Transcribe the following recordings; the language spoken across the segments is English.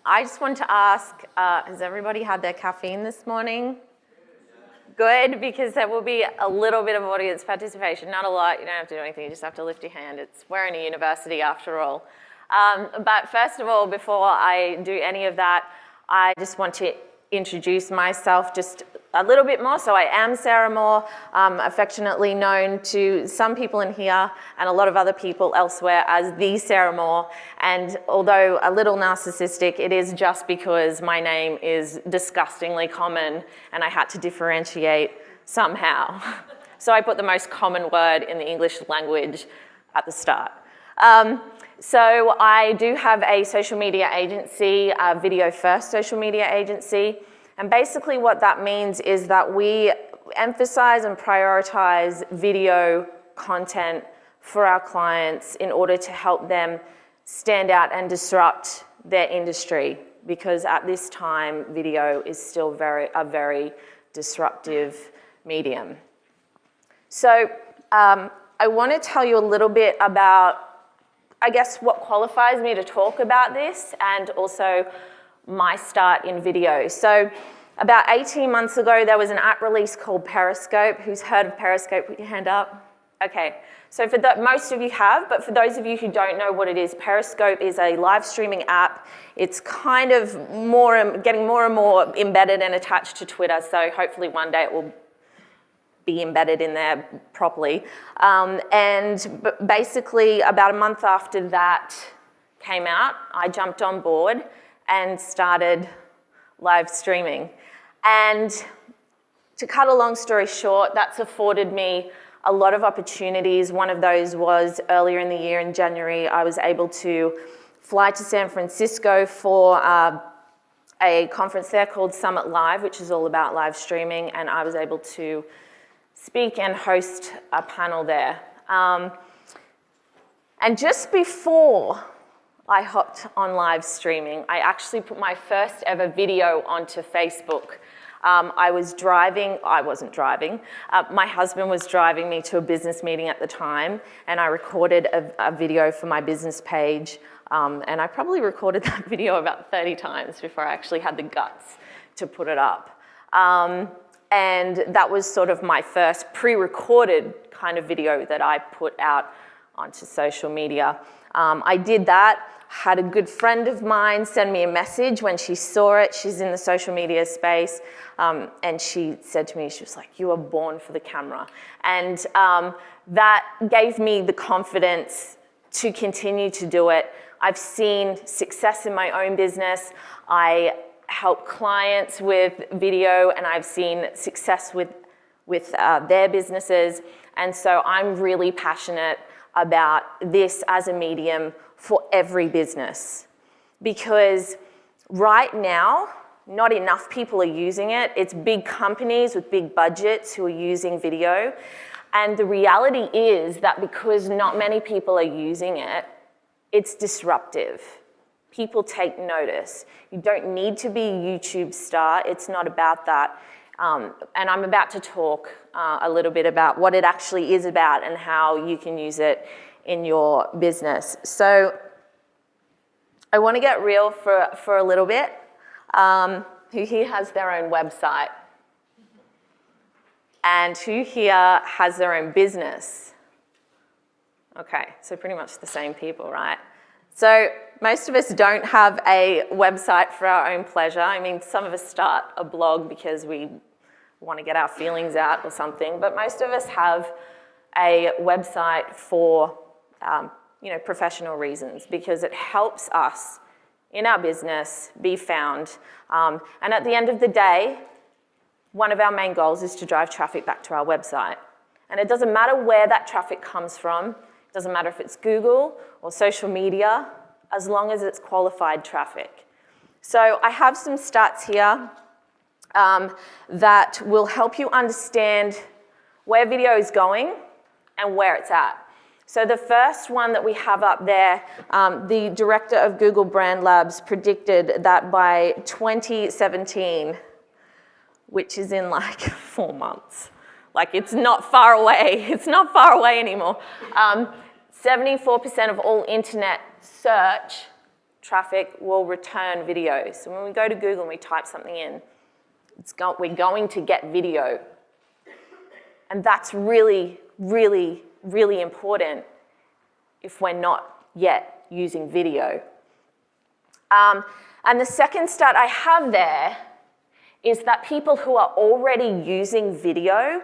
I just want to ask, has everybody had their caffeine this morning? Good, because there will be a little bit of audience participation, not a lot, you don't have to do anything, you just have to lift your hand. We're in a university after all. But first of all, before I do any of that, I just want to introduce myself just a little bit more. So I am Sarah Moore, affectionately known to some people in here and a lot of other people elsewhere as the Sarah Moore. And although a little narcissistic, it is just because my name is disgustingly common and I had to differentiate somehow. So I put the most common word in the English language at the start. So I do have a social media agency, a video-first social media agency. And basically what that means is that we emphasize and prioritize video content for our clients in order to help them stand out and disrupt their industry, because at this time, video is still a very disruptive medium. So I want to tell you a little bit about, I guess, what qualifies me to talk about this and also my start in video. So about 18 months ago, there was an app release called Periscope. Who's heard of Periscope? Put your hand up. Okay, so most of you have, but for those of you who don't know what it is, Periscope is a live streaming app. It's kind of getting more and more embedded and attached to Twitter, so hopefully one day it will be embedded in there properly. And basically about a month after that came out, I jumped on board and started live streaming. And to cut a long story short, that's afforded me a lot of opportunities. One of those was earlier in the year in January, I was able to fly to San Francisco for a conference there called Summit Live, which is all about live streaming, and I was able to speak and host a panel there. And just before I hopped on live streaming, I actually put my first ever video onto Facebook. I wasn't driving. My husband was driving me to a business meeting at the time, and I recorded a video for my business page. And I probably recorded that video about 30 times before I actually had the guts to put it up. And that was sort of my first pre-recorded kind of video that I put out onto social media. I did that, had a good friend of mine send me a message when she saw it. She's in the social media space, and she said to me, she was like, "You are born for the camera." And that gave me the confidence to continue to do it. I've seen success in my own business. I help clients with video, and I've seen success with their businesses. And so I'm really passionate about this as a medium for every business, because right now, not enough people are using it. It's big companies with big budgets who are using video. And the reality is that because not many people are using it, it's disruptive. People take notice. You don't need to be a YouTube star. It's not about that. And I'm about to talk a little bit about what it actually is about and how you can use it in your business. So I want to get real for a little bit. Who here has their own website? And who here has their own business? Okay, so pretty much the same people, right? So most of us don't have a website for our own pleasure. I mean, some of us start a blog because we want to get our feelings out or something, but most of us have a website for professional reasons, because it helps us in our business be found. And at the end of the day, one of our main goals is to drive traffic back to our website. And it doesn't matter where that traffic comes from. It doesn't matter if it's Google or social media, as long as it's qualified traffic. So I have some stats here that will help you understand where video is going and where it's at. So the first one that we have up there, the director of Google Brand Labs predicted that by 2017, which is in like 4 months, like it's not far away, it's not far away anymore, 74% of all internet search traffic will return video. So when we go to Google and we type something in, we're going to get video. And that's really, really, really important if we're not yet using video. And the second stat I have there is that people who are already using video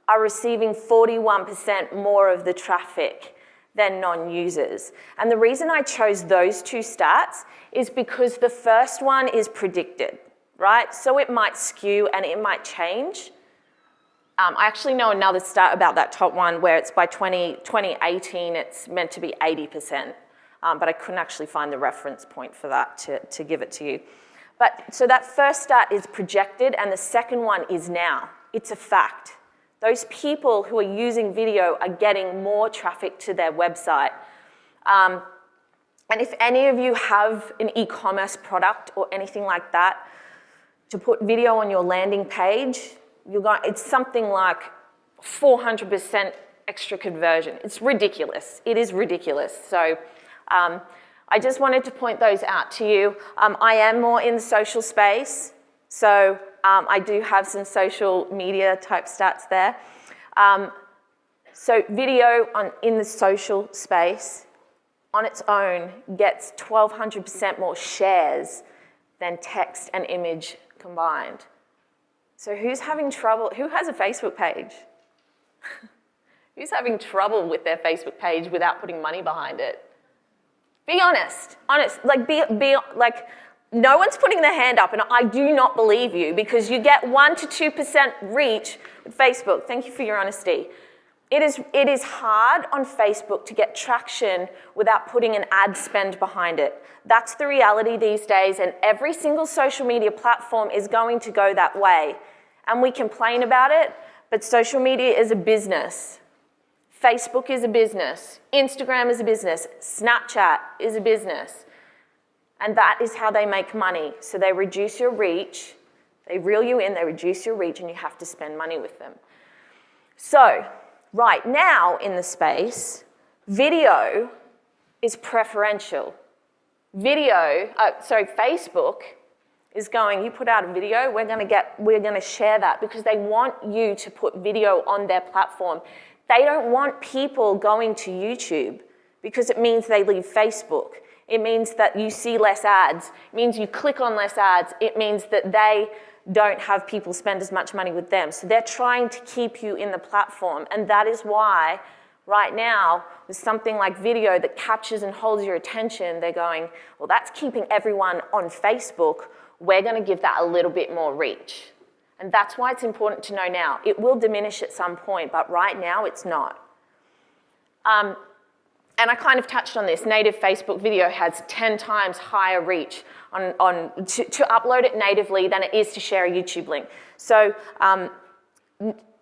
are receiving 41% more of the traffic than non-users. And the reason I chose those two stats is because the first one is predicted, right? So it might skew and it might change. I actually know another stat about that top one where it's by 2018, it's meant to be 80%. But I couldn't actually find the reference point for that to give it to you. So that first stat is projected, and the second one is now. It's a fact. Those people who are using video are getting more traffic to their website. And if any of you have an e-commerce product or anything like that, to put video on your landing page, it's something like 400% extra conversion. It's ridiculous. It is ridiculous. So I just wanted to point those out to you. I am more in the social space, so I do have some social media type stats there. So video in the social space on its own gets 1,200% more shares than text and image combined. So who's having trouble? Who has a Facebook page? Who's having trouble with their Facebook page without putting money behind it? Be honest, like no one's putting their hand up, and I do not believe you because you get 1 to 2% reach with Facebook. Thank you for your honesty. It is hard on Facebook to get traction without putting an ad spend behind it. That's the reality these days, and every single social media platform is going to go that way. And we complain about it, but social media is a business. Facebook is a business, Instagram is a business, Snapchat is a business. And that is how they make money. So they reduce your reach, they reel you in, they reduce your reach, and you have to spend money with them. So right now in the space, video is preferential. Facebook is going, you put out a video, we're gonna share that because they want you to put video on their platform. They don't want people going to YouTube because it means they leave Facebook. It means that you see less ads. It means you click on less ads. It means that they don't have people spend as much money with them. So they're trying to keep you in the platform. And that is why right now, with something like video that captures and holds your attention, they're going, well, that's keeping everyone on Facebook. We're going to give that a little bit more reach. And that's why it's important to know now. It will diminish at some point, but right now it's not. And I kind of touched on this. Native Facebook video has 10 times higher reach to upload it natively than it is to share a YouTube link. So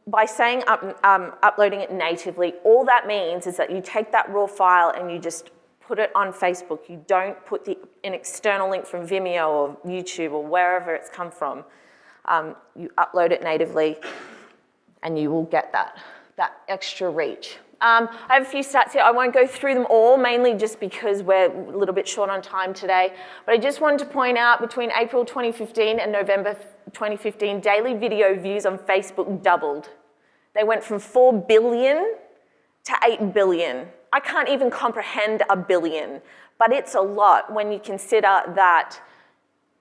by saying uploading it natively, all that means is that you take that raw file and you just put it on Facebook. You don't put an external link from Vimeo or YouTube or wherever it's come from. You upload it natively and you will get that extra reach. I have a few stats here. I won't go through them all, mainly just because we're a little bit short on time today. But I just wanted to point out between April 2015 and November 2015, daily video views on Facebook doubled. They went from 4 billion to 8 billion. I can't even comprehend a billion, but it's a lot when you consider that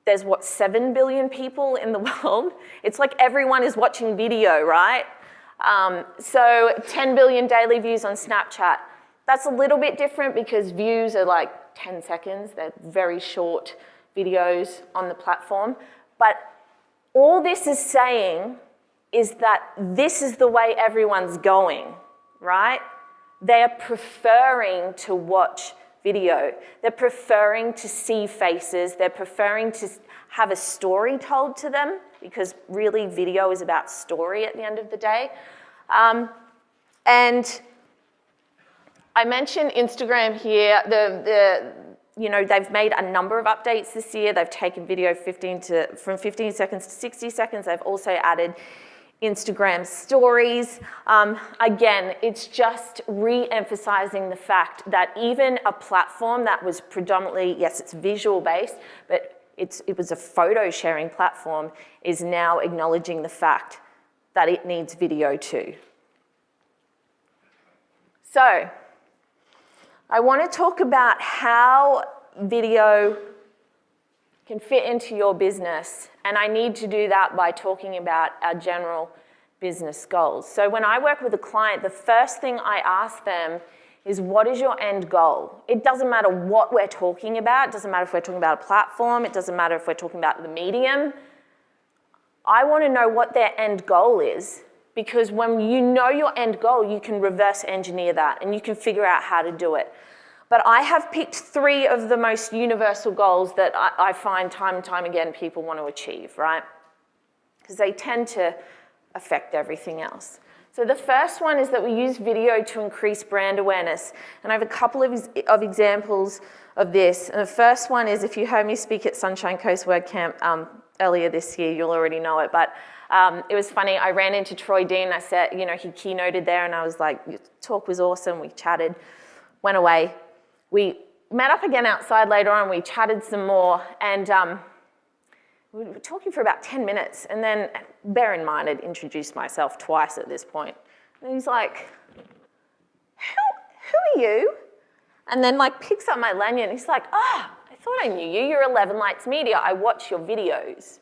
there's, 7 billion people in the world? It's like everyone is watching video, right? So 10 billion daily views on Snapchat. That's a little bit different because views are like 10 seconds. They're very short videos on the platform. But all this is saying is that this is the way everyone's going, right? They're preferring to watch video. They're preferring to see faces. They're preferring to have a story told to them because really video is about story at the end of the day. And I mentioned Instagram here. They've made a number of updates this year. They've taken video from 15 seconds to 60 seconds. They've also added Instagram stories. Again, it's just re-emphasizing the fact that even a platform that was predominantly, yes, it's visual based, but it was a photo sharing platform, is now acknowledging the fact that it needs video too. So, I want to talk about how video can fit into your business, and I need to do that by talking about our general business goals. So when I work with a client, the first thing I ask them is, what is your end goal? It doesn't matter what we're talking about. It doesn't matter if we're talking about a platform. It doesn't matter if we're talking about the medium. I want to know what their end goal is, because when you know your end goal, you can reverse engineer that and you can figure out how to do it. But I have picked 3 of the most universal goals that I find time and time again people want to achieve, right? Because they tend to affect everything else. So the first one is that we use video to increase brand awareness. And I have a couple of examples of this. And the first one is, if you heard me speak at Sunshine Coast WordCamp earlier this year, you'll already know it. But it was funny, I ran into Troy Dean. I said, you know, he keynoted there, and I was like, your talk was awesome. We chatted, went away. We met up again outside later on, we chatted some more, and we were talking for about 10 minutes, and then, bear in mind, I'd introduced myself twice at this point. And he's like, who are you? And then like picks up my lanyard, and he's like, I thought I knew you, you're 11 Lights Media, I watch your videos.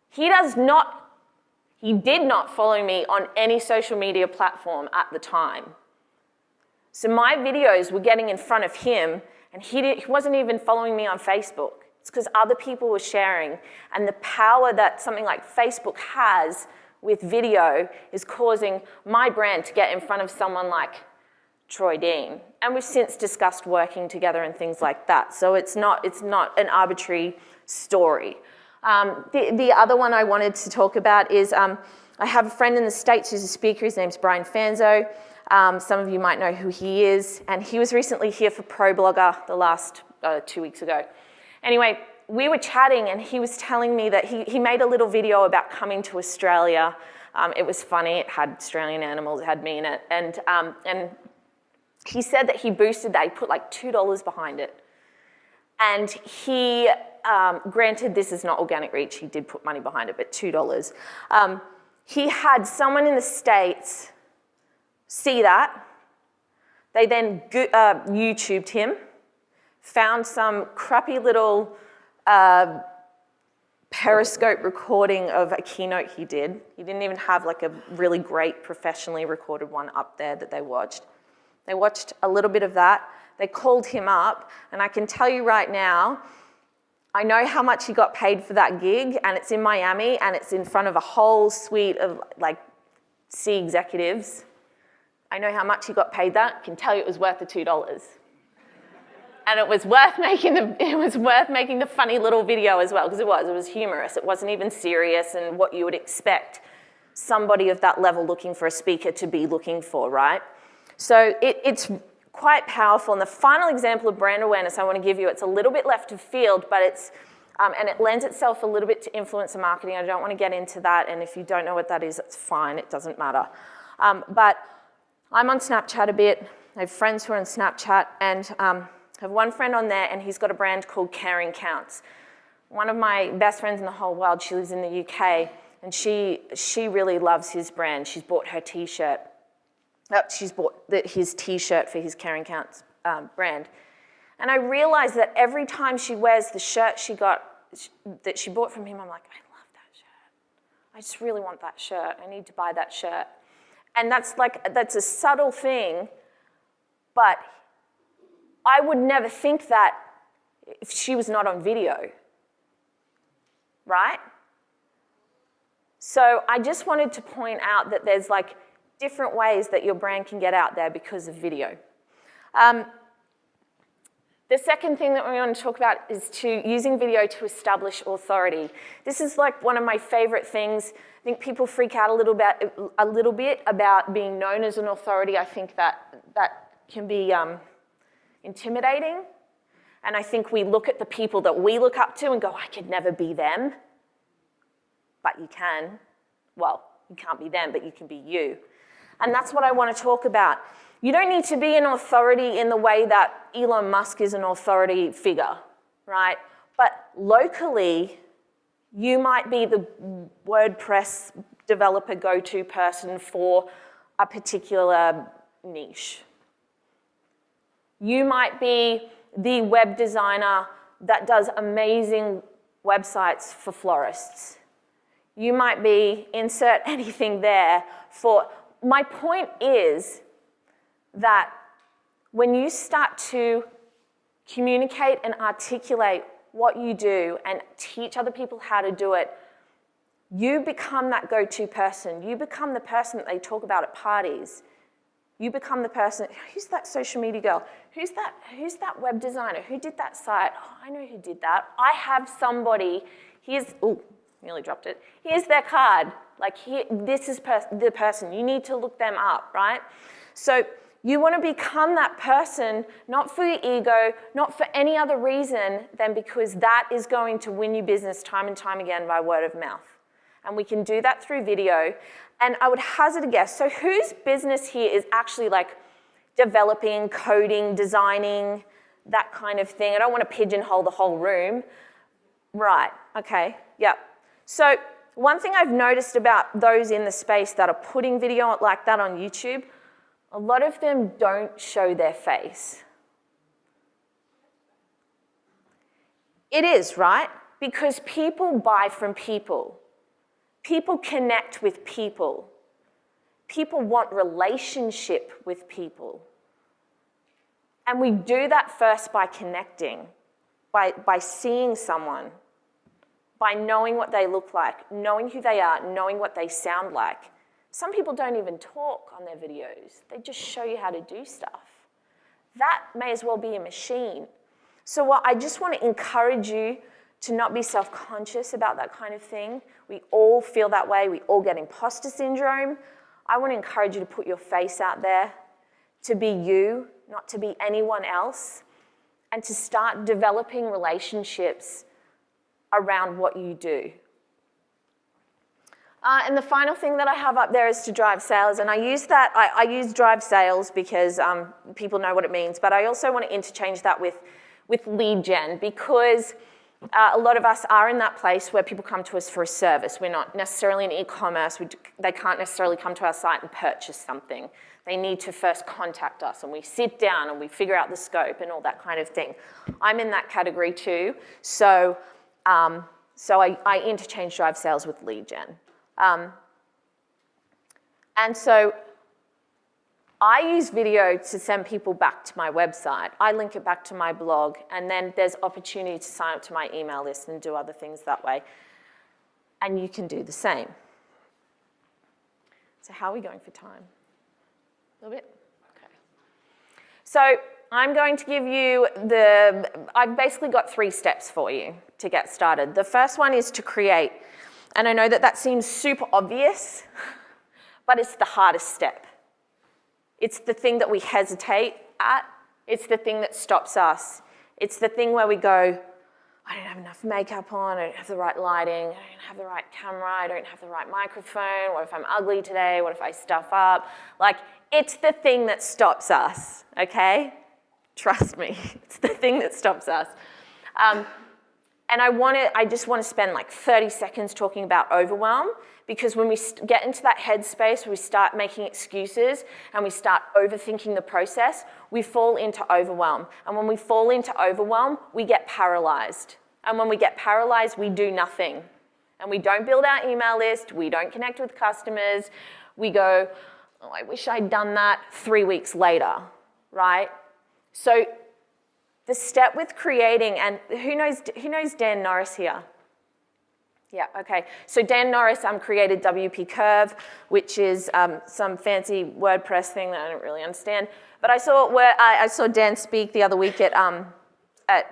He did not follow me on any social media platform at the time. So my videos were getting in front of him, and he wasn't even following me on Facebook. It's because other people were sharing, and the power that something like Facebook has with video is causing my brand to get in front of someone like Troy Dean. And we've since discussed working together and things like that. So it's not an arbitrary story. The other one I wanted to talk about is I have a friend in the States who's a speaker. His name's Brian Fanzo. Some of you might know who he is, and he was recently here for ProBlogger the last 2 weeks ago. Anyway, we were chatting, and he was telling me that he made a little video about coming to Australia. It was funny, it had Australian animals, it had me in it, and he said that he boosted that, he put like $2 behind it. And he, granted this is not organic reach, he did put money behind it, but $2. He had someone in the States see that. They then YouTubed him, found some crappy little Periscope recording of a keynote he did. He didn't even have like a really great professionally recorded one up there that they watched. They watched a little bit of that. They called him up, and I can tell you right now, I know how much he got paid for that gig, and it's in Miami, and it's in front of a whole suite of like C executives. I know how much he got paid that. I can tell you it was worth the $2. And it was worth making the funny little video as well, because it was humorous. It wasn't even serious and what you would expect somebody of that level looking for a speaker to be looking for, right? So it's quite powerful. And the final example of brand awareness I want to give you, it's a little bit left of field, but it's, and it lends itself a little bit to influencer marketing. I don't want to get into that, and if you don't know what that is, it's fine, it doesn't matter. But I'm on Snapchat a bit. I have friends who are on Snapchat, and I have one friend on there, and he's got a brand called Caring Counts. One of my best friends in the whole world, she lives in the UK, and she really loves his brand. She's bought her t-shirt. She's bought his t-shirt for his Caring Counts brand. And I realized that every time she wears the shirt that she bought from him, I'm like, I love that shirt. I just really want that shirt. I need to buy that shirt. And that's a subtle thing, but I would never think that if she was not on video, right? So I just wanted to point out that there's like different ways that your brand can get out there because of video. The second thing that we want to talk about is using video to establish authority. This is like one of my favorite things. I think people freak out a little bit about being known as an authority. I think that can be intimidating. And I think we look at the people that we look up to and go, I could never be them. But you can. well, you can't be them, but you can be you. And that's what I want to talk about. You don't need to be an authority in the way that Elon Musk is an authority figure, right? But locally, you might be the WordPress developer go-to person for a particular niche. You might be the web designer that does amazing websites for florists. You might be, insert anything there for, my point is that when you start to communicate and articulate what you do and teach other people how to do it, you become that go-to person. You become the person that they talk about at parties. You become the person, who's that social media girl? Who's that web designer? Who did that site? Oh, I know who did that. I have somebody, nearly dropped it. Here's their card. Like, this is the person. You need to look them up, right? So you want to become that person, not for your ego, not for any other reason than because that is going to win you business time and time again by word of mouth. And we can do that through video. And I would hazard a guess. So whose business here is actually like developing, coding, designing, that kind of thing? I don't want to pigeonhole the whole room. Right, okay, yeah. So one thing I've noticed about those in the space that are putting video like that on YouTube, a lot of them don't show their face. It is, right? Because people buy from people. People connect with people. People want relationship with people. And we do that first by connecting, by seeing someone, by knowing what they look like, knowing who they are, knowing what they sound like. Some people don't even talk on their videos. They just show you how to do stuff. That may as well be a machine. So I just want to encourage you to not be self-conscious about that kind of thing. We all feel that way. We all get imposter syndrome. I want to encourage you to put your face out there, to be you, not to be anyone else, and to start developing relationships around what you do. And the final thing that I have up there is to drive sales, and I use that. I use drive sales because people know what it means, but I also want to interchange that with lead gen, because a lot of us are in that place where people come to us for a service. We're not necessarily in e-commerce. They can't necessarily come to our site and purchase something. They need to first contact us, and we sit down and we figure out the scope and all that kind of thing. I'm in that category too, so I interchange drive sales with lead gen. And so I use video to send people back to my website. I link it back to my blog, and then there's opportunity to sign up to my email list and do other things that way. And you can do the same. So how are we going for time? A little bit? Okay. So I'm going to give you I've basically got 3 steps for you to get started. The first one is to create. And I know that seems super obvious, but it's the hardest step. It's the thing that we hesitate at. It's the thing that stops us. It's the thing where we go, I don't have enough makeup on, I don't have the right lighting, I don't have the right camera, I don't have the right microphone, what if I'm ugly today, what if I stuff up? Like, it's the thing that stops us, okay? Trust me, it's the thing that stops us. And I just want to spend like 30 seconds talking about overwhelm, because when we get into that headspace where we start making excuses and we start overthinking the process, we fall into overwhelm. And when we fall into overwhelm, we get paralyzed. And when we get paralyzed, we do nothing. And we don't build our email list, we don't connect with customers, we go, oh, I wish I'd done that 3 weeks later, right? So the step with creating, and who knows Dan Norris here? Yeah, okay. So Dan Norris created WP Curve, which is some fancy WordPress thing that I don't really understand. But I saw Dan speak the other week at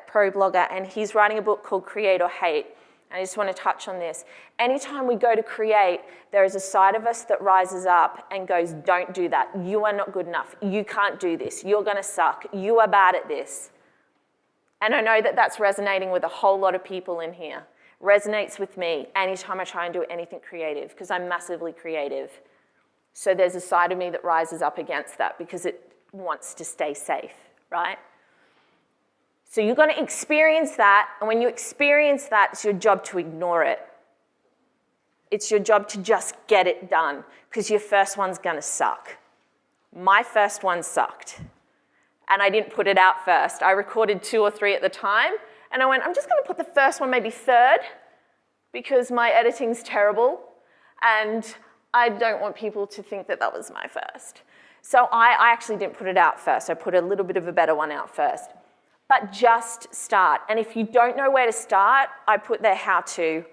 ProBlogger, and he's writing a book called Create or Hate. And I just want to touch on this. Anytime we go to create, there is a side of us that rises up and goes, don't do that. You are not good enough. You can't do this. You're going to suck. You are bad at this. And I know that that's resonating with a whole lot of people in here, resonates with me anytime I try and do anything creative, because I'm massively creative. So there's a side of me that rises up against that because it wants to stay safe, right? So you're going to experience that, and when you experience that, it's your job to ignore it. It's your job to just get it done, because your first one's going to suck. My first one sucked, and I didn't put it out first. I recorded 2 or 3 at the time, and I went, I'm just going to put the first one maybe third, because my editing's terrible, and I don't want people to think that that was my first. So I actually didn't put it out first. I put a little bit of a better one out first. But just start. And if you don't know where to start, I put their how-to,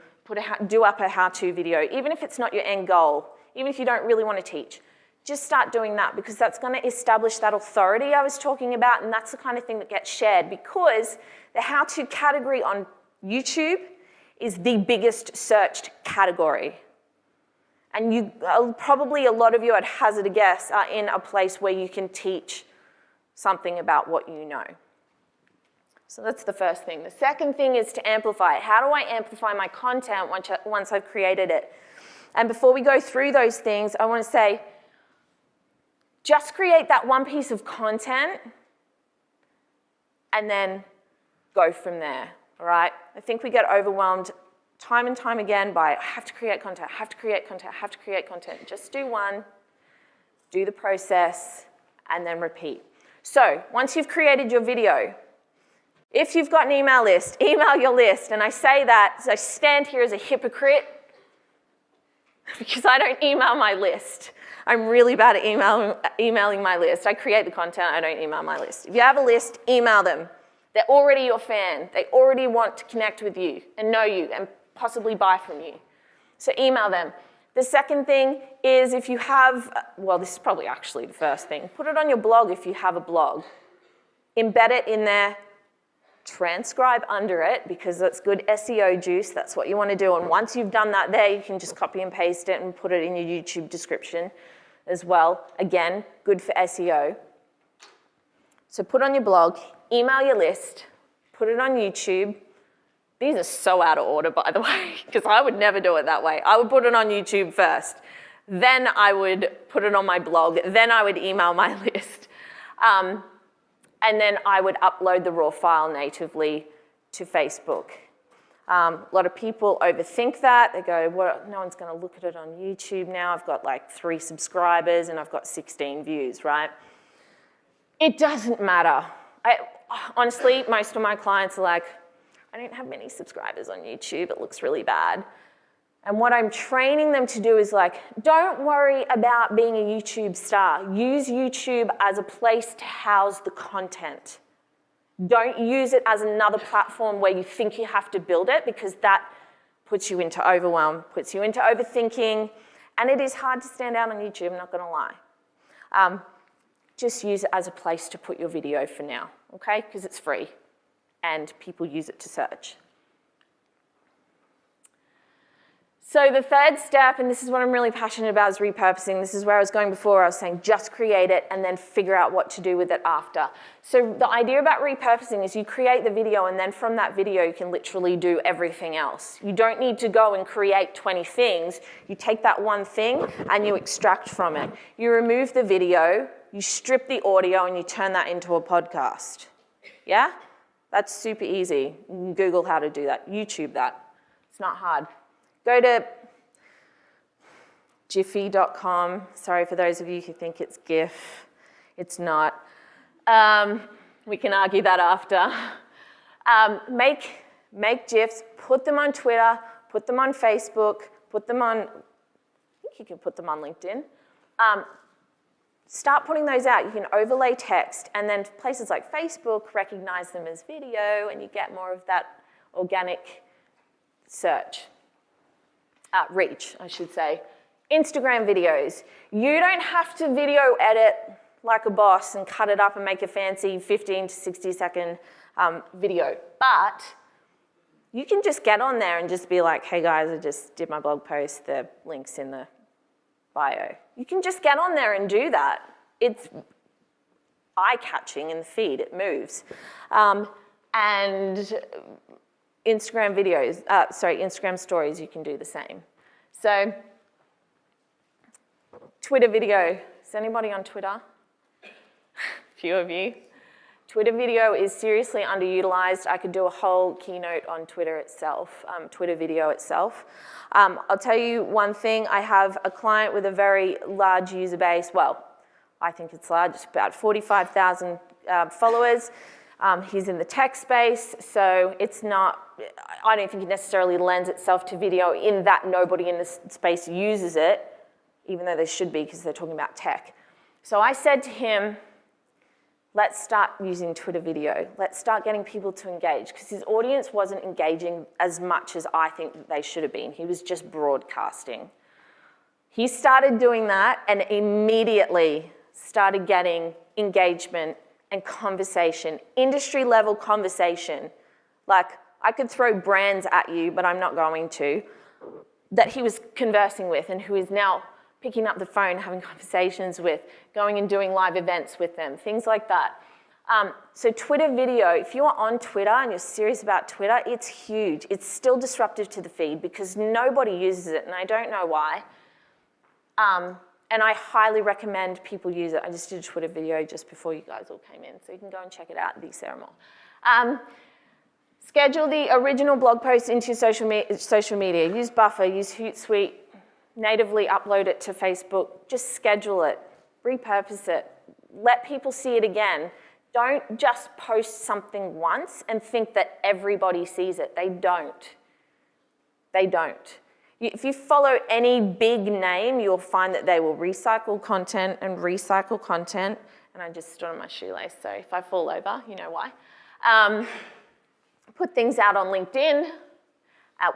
do up a how-to video, even if it's not your end goal, even if you don't really want to teach. Just start doing that, because that's going to establish that authority I was talking about, and that's the kind of thing that gets shared, because the how-to category on YouTube is the biggest searched category. And probably a lot of you, I'd hazard a guess, are in a place where you can teach something about what you know. So that's the first thing. The second thing is to amplify it. How do I amplify my content once I've created it? And before we go through those things, I want to say, just create that one piece of content and then go from there, all right? I think we get overwhelmed time and time again by, I have to create content, I have to create content, I have to create content. Just do one, do the process, and then repeat. So once you've created your video, if you've got an email list, email your list. And I say that, so I stand here as a hypocrite because I don't email my list. I'm really bad at emailing my list. I create the content, I don't email my list. If you have a list, email them. They're already your fan. They already want to connect with you and know you and possibly buy from you. So email them. The second thing is if you have, well, this is probably actually the first thing, put it on your blog if you have a blog. Embed it in there. Transcribe under it, because that's good SEO juice. That's what you want to do. And once you've done that there, you can just copy and paste it and put it in your YouTube description as well. Again, good for SEO. So put on your blog, email your list, put it on YouTube. These are so out of order, by the way, because I would never do it that way. I would put it on YouTube first. Then I would put it on my blog. Then I would email my list. And then I would upload the raw file natively to Facebook. A lot of people overthink that. They go, well, no one's going to look at it on YouTube now. I've got like 3 subscribers and I've got 16 views, right? It doesn't matter. Honestly, most of my clients are like, I don't have many subscribers on YouTube. It looks really bad. And what I'm training them to do is like, don't worry about being a YouTube star. Use YouTube as a place to house the content. Don't use it as another platform where you think you have to build it, because that puts you into overwhelm, puts you into overthinking, and it is hard to stand out on YouTube, I'm not gonna lie. Just use it as a place to put your video for now, okay? Because it's free and people use it to search. So the third step, and this is what I'm really passionate about, is repurposing. This is where I was going before. I was saying just create it and then figure out what to do with it after. So the idea about repurposing is you create the video, and then from that video you can literally do everything else. You don't need to go and create 20 things. You take that one thing and you extract from it. You remove the video, you strip the audio, and you turn that into a podcast. Yeah? That's super easy. You can Google how to do that. YouTube that. It's not hard. Go to Jiffy.com. Sorry for those of you who think it's GIF. It's not. We can argue that after. Make GIFs, put them on Twitter, put them on Facebook, put them on, I think you can put them on LinkedIn. Start putting those out. You can overlay text, and then places like Facebook recognize them as video, and you get more of that organic search. Reach, I should say. Instagram videos. You don't have to video edit like a boss and cut it up and make a fancy 15 to 60 second video. But you can just get on there and just be like, hey guys, I just did my blog post, the link's in the bio. You can just get on there and do that. It's eye-catching in the feed, it moves. And Instagram videos, Instagram stories, you can do the same. So, Twitter video. Is anybody on Twitter? Few of you. Twitter video is seriously underutilized. I could do a whole keynote on Twitter itself, Twitter video itself. I'll tell you one thing. I have a client with a very large user base. Well, I think it's large. It's about 45,000 followers. He's in the tech space, so it's not, I don't think it necessarily lends itself to video in that nobody in this space uses it, even though they should be because they're talking about tech. So I said to him, let's start using Twitter video. Let's start getting people to engage, because his audience wasn't engaging as much as I think that they should have been. He was just broadcasting. He started doing that and immediately started getting engagement and conversation, industry-level conversation. Like, I could throw brands at you, but I'm not going to, that he was conversing with and who is now picking up the phone, having conversations with, going and doing live events with them, things like that. So Twitter video, if you are on Twitter and you're serious about Twitter, it's huge. It's still disruptive to the feed because nobody uses it, and I don't know why. And I highly recommend people use it. I just did a Twitter video just before you guys all came in, so you can go and check it out, the Sarah Moore. Schedule the original blog post into your social media. Use Buffer, use Hootsuite, natively upload it to Facebook. Just schedule it, repurpose it, let people see it again. Don't just post something once and think that everybody sees it. They don't. They don't. If you follow any big name, you'll find that they will recycle content and recycle content. And I just stood on my shoelace, so if I fall over, you know why. Put things out on LinkedIn,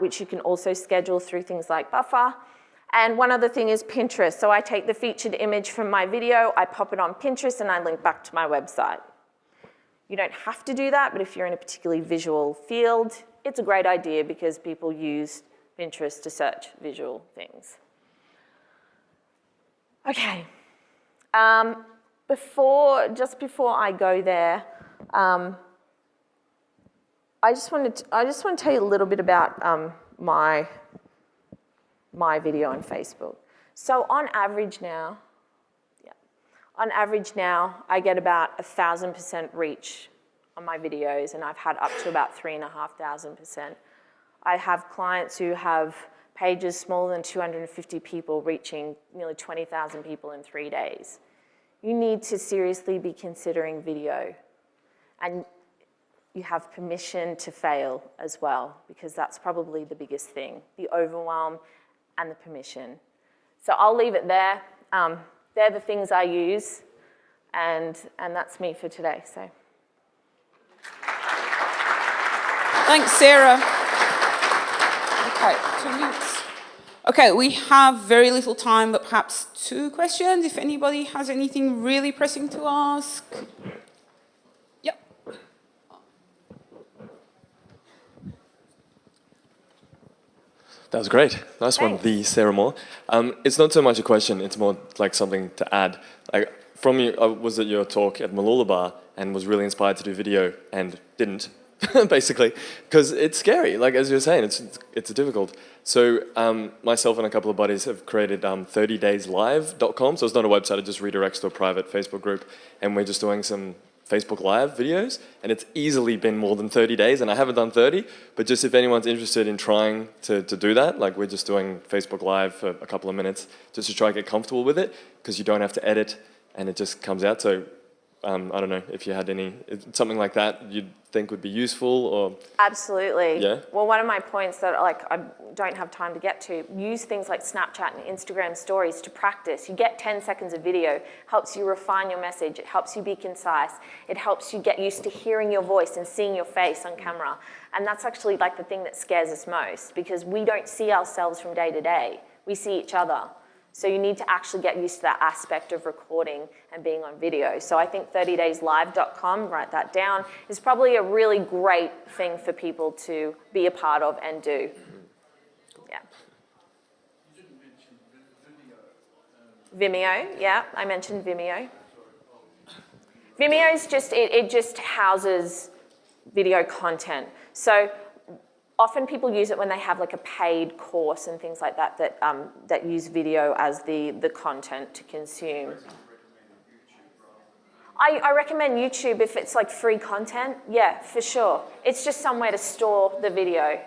which you can also schedule through things like Buffer. And one other thing is Pinterest. So I take the featured image from my video, I pop it on Pinterest, and I link back to my website. You don't have to do that, but if you're in a particularly visual field, it's a great idea because people use Pinterest to search visual things. Okay. Just before I go there, I just want to tell you a little bit about my video on Facebook. So on average now, I get about 1,000% reach on my videos, and I've had up to about 3,500%. I have clients who have pages smaller than 250 people reaching nearly 20,000 people in 3 days. You need to seriously be considering video, and you have permission to fail as well, because that's probably the biggest thing, the overwhelm and the permission. So I'll leave it there. They're the things I use, and that's me for today. So. Thanks, Sarah. Okay, 2 minutes. Okay, we have very little time, but perhaps 2 questions, if anybody has anything really pressing to ask. Yep. That was great. Nice Thanks. one, the Sarah Moore. It's not so much a question, it's more like something to add. Like, from you, I was at your talk at Mooloolaba and was really inspired to do video and didn't, basically, because it's scary. Like, as you were saying, it's difficult. So myself and a couple of buddies have created 30dayslive.com. So it's not a website, it just redirects to a private Facebook group. And we're just doing some Facebook Live videos, and it's easily been more than 30 days, and I haven't done 30, but just if anyone's interested in trying to do that, like we're just doing Facebook Live for a couple of minutes just to try and get comfortable with it, because you don't have to edit, and it just comes out. So I don't know if you had something like that you'd think would be useful, or... Absolutely. Yeah? Well, one of my points that I don't have time to get to, use things like Snapchat and Instagram stories to practice. You get 10 seconds of video, helps you refine your message, it helps you be concise, it helps you get used to hearing your voice and seeing your face on camera. And that's actually like the thing that scares us most, because we don't see ourselves from day to day, we see each other. So you need to actually get used to that aspect of recording and being on video. So I think 30dayslive.com, write that down, is probably a really great thing for people to be a part of and do. Yeah. You didn't mention Vimeo. Vimeo, yeah, I mentioned Vimeo. Vimeo is just, it just houses video content. So often people use it when they have like a paid course and things like that that use video as the content to consume. I recommend YouTube if it's like free content. Yeah, for sure. It's just somewhere to store the video.